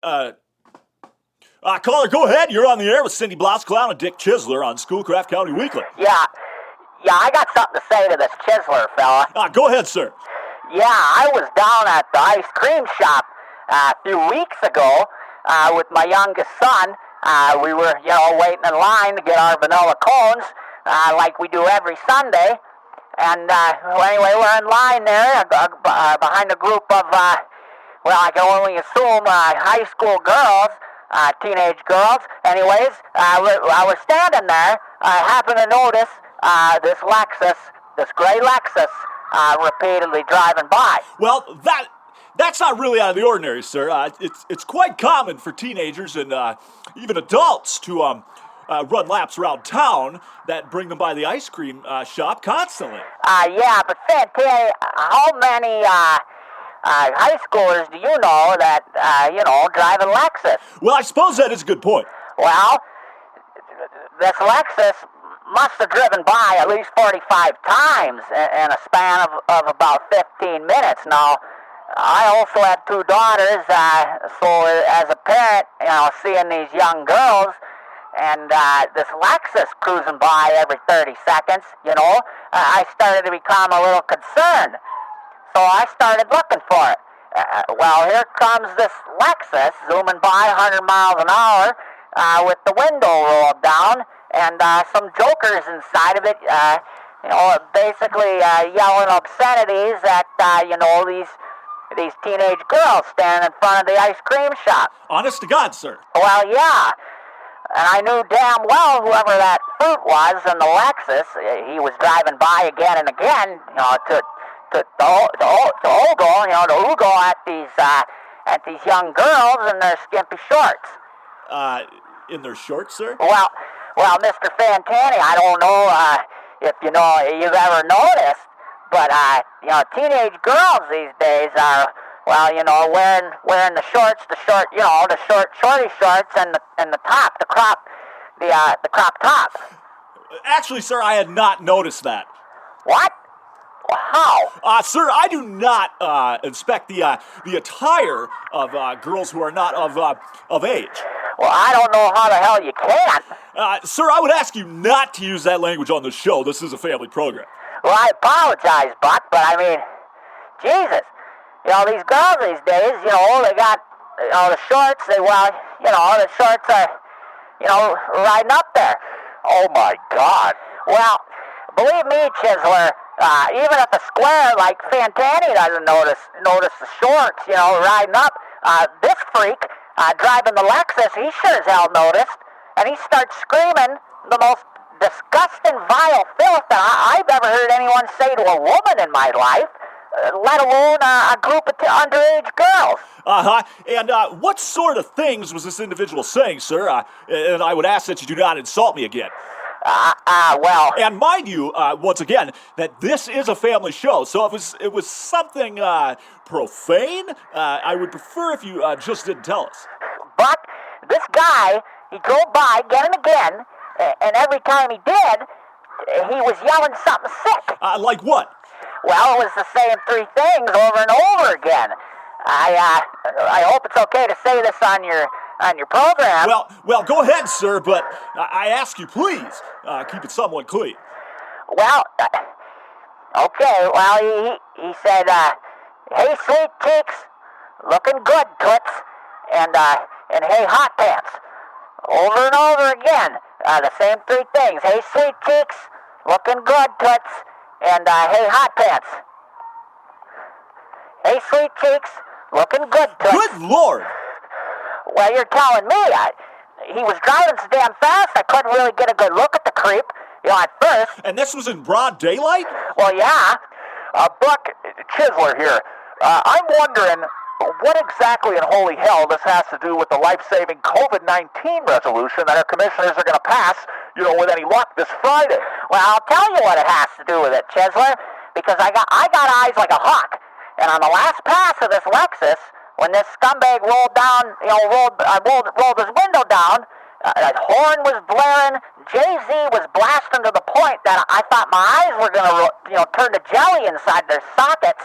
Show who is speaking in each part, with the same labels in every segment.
Speaker 1: Uh, Caller, go ahead. You're on the air with Cindy Blouse-Clown and Dick Chiseler on Schoolcraft County Weekly.
Speaker 2: Yeah, I got something to say to this Chiseler fella.
Speaker 1: Go ahead, sir.
Speaker 2: Yeah, I was down at the ice cream shop a few weeks ago with my youngest son. We were, waiting in line to get our vanilla cones like we do every Sunday. And anyway, we're in line there behind a group of, I can only assume high school girls. Teenage girls. Anyways, I was standing there. I happened to notice this gray Lexus, repeatedly driving by.
Speaker 1: Well, that's not really out of the ordinary, sir. It's quite common for teenagers and even adults to run laps around town that bring them by the ice cream shop constantly.
Speaker 2: Yeah, but Fantanny, how many high schoolers do you know that, drive a Lexus?
Speaker 1: Well, I suppose that is a good point.
Speaker 2: Well, this Lexus must have driven by at least 45 times in a span of about 15 minutes. Now, I also have two daughters, so as a parent, seeing these young girls and this Lexus cruising by every 30 seconds, I started to become a little concerned. So I started looking for it. Here comes this Lexus zooming by 100 miles an hour with the window rolled down and some jokers inside of it, basically yelling obscenities at, these teenage girls standing in front of the ice cream shop.
Speaker 1: Honest to God, sir.
Speaker 2: Well, yeah. And I knew damn well whoever that fruit was in the Lexus, he was driving by again and again, to ogle at these young girls in their skimpy shorts.
Speaker 1: In their shorts, sir?
Speaker 2: Well, Mr. Fantanny, I don't know if you've ever noticed, but teenage girls these days are wearing the shorts, the shorty shorts, and the top, the crop top.
Speaker 1: Actually, sir, I had not noticed that.
Speaker 2: What? How?
Speaker 1: Sir, I do not inspect the attire of girls who are not of age.
Speaker 2: Well, I don't know how the hell you can.
Speaker 1: Sir, I would ask you not to use that language on the show. This is a family program.
Speaker 2: Well, I apologize, Buck, but I mean, Jesus. These girls these days, they got, the shorts, the shorts are, riding up there.
Speaker 3: Oh, my God.
Speaker 2: Well, believe me, Chiseler, even at the square, like Fantanny doesn't notice the shorts, riding up. This freak, driving the Lexus, he sure as hell noticed, and he starts screaming the most disgusting, vile filth that I've ever heard anyone say to a woman in my life, let alone a group of underage girls.
Speaker 1: And what sort of things was this individual saying, sir? And I would ask that you do not insult me again.
Speaker 2: Well...
Speaker 1: And mind you, once again, that this is a family show, so if it was something profane, I would prefer if you just didn't tell us.
Speaker 2: But this guy, he drove by again and again, and every time he did, he was yelling something sick.
Speaker 1: Like what?
Speaker 2: Well, it was the same three things over and over again. I hope it's okay to say this on your program.
Speaker 1: Well, go ahead, sir, but I ask you, please, keep it somewhat clean.
Speaker 2: Well, okay, well, he said, hey, sweet cheeks, looking good, toots, and hey, hot pants. Over and over again, the same three things. Hey, sweet cheeks, looking good, toots, and hey, hot pants. Hey, sweet cheeks, looking good, toots.
Speaker 1: Good Lord!
Speaker 2: Well, you're telling me. He was driving so damn fast, I couldn't really get a good look at the creep, at first.
Speaker 1: And this was in broad daylight?
Speaker 2: Well, yeah.
Speaker 3: Buck, Chiseler here. I'm wondering what exactly in holy hell this has to do with the life-saving COVID-19 resolution that our commissioners are going to pass, with any luck this Friday.
Speaker 2: Well, I'll tell you what it has to do with it, Chiseler, because I got eyes like a hawk. And on the last pass of this Lexus, when this scumbag rolled his window down, that horn was blaring, Jay-Z was blasting to the point that I thought my eyes were going to, turn to jelly inside their sockets.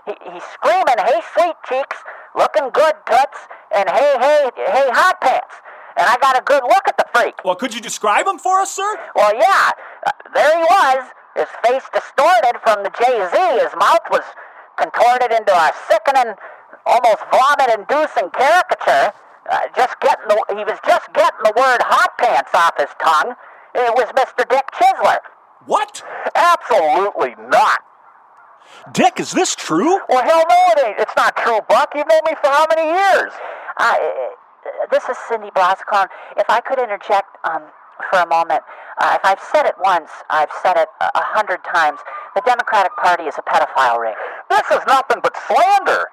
Speaker 2: He's screaming, hey, sweet cheeks, looking good, Toots, and hey, hot pants. And I got a good look at the freak.
Speaker 1: Well, could you describe him for us, sir?
Speaker 2: Well, yeah, there he was, his face distorted from the Jay-Z. His mouth was contorted into a sickening, almost vomit-inducing caricature. He was just getting the word hot pants off his tongue. It was Mr. Dick Chiseler.
Speaker 1: What?
Speaker 3: Absolutely not.
Speaker 1: Dick, is this true?
Speaker 3: Well, hell no, it ain't. It's not true, Buck. You've known me for how many years?
Speaker 2: This is Cindy Blascone. If I could interject for a moment. If I've said it once, I've said it 100 times. The Democratic Party is a pedophile ring.
Speaker 3: This is nothing but slander.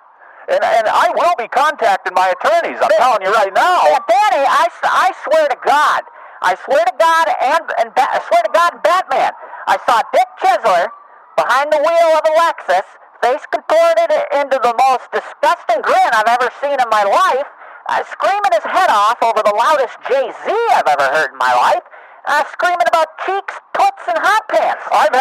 Speaker 3: And I will be contacting my attorneys. I'm telling you right now.
Speaker 2: Yeah, Danny, I swear to God. I swear to God and Batman. I saw Dick Chiseler behind the wheel of a Lexus, face contorted into the most disgusting grin I've ever seen in my life, screaming his head off over the loudest Jay-Z I've ever heard in my life, screaming about cheeks, toots, and hot pants.
Speaker 3: I've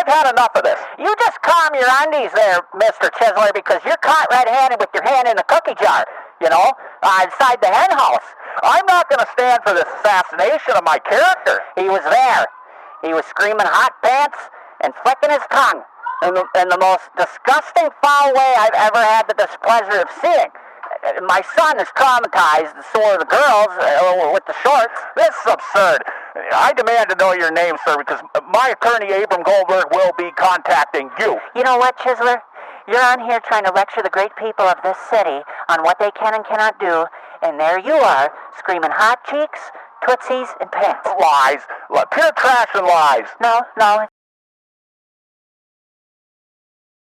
Speaker 3: had enough of this.
Speaker 2: You just calm your undies there, Mr. Chiseler, because you're caught red-handed with your hand in the cookie jar, inside the hen house.
Speaker 3: I'm not going to stand for this assassination of my character.
Speaker 2: He was there. He was screaming hot pants and flicking his tongue in the most disgusting, foul way I've ever had the displeasure of seeing. My son is traumatized, and so are the girls with the shorts.
Speaker 3: This is absurd. I demand to know your name, sir, because my attorney, Abram Goldberg, will be contacting you.
Speaker 2: You know what, Chiseler? You're on here trying to lecture the great people of this city on what they can and cannot do, and there you are, screaming hot cheeks, tootsies, and pants.
Speaker 3: Lies. Pure trash and lies.
Speaker 2: No,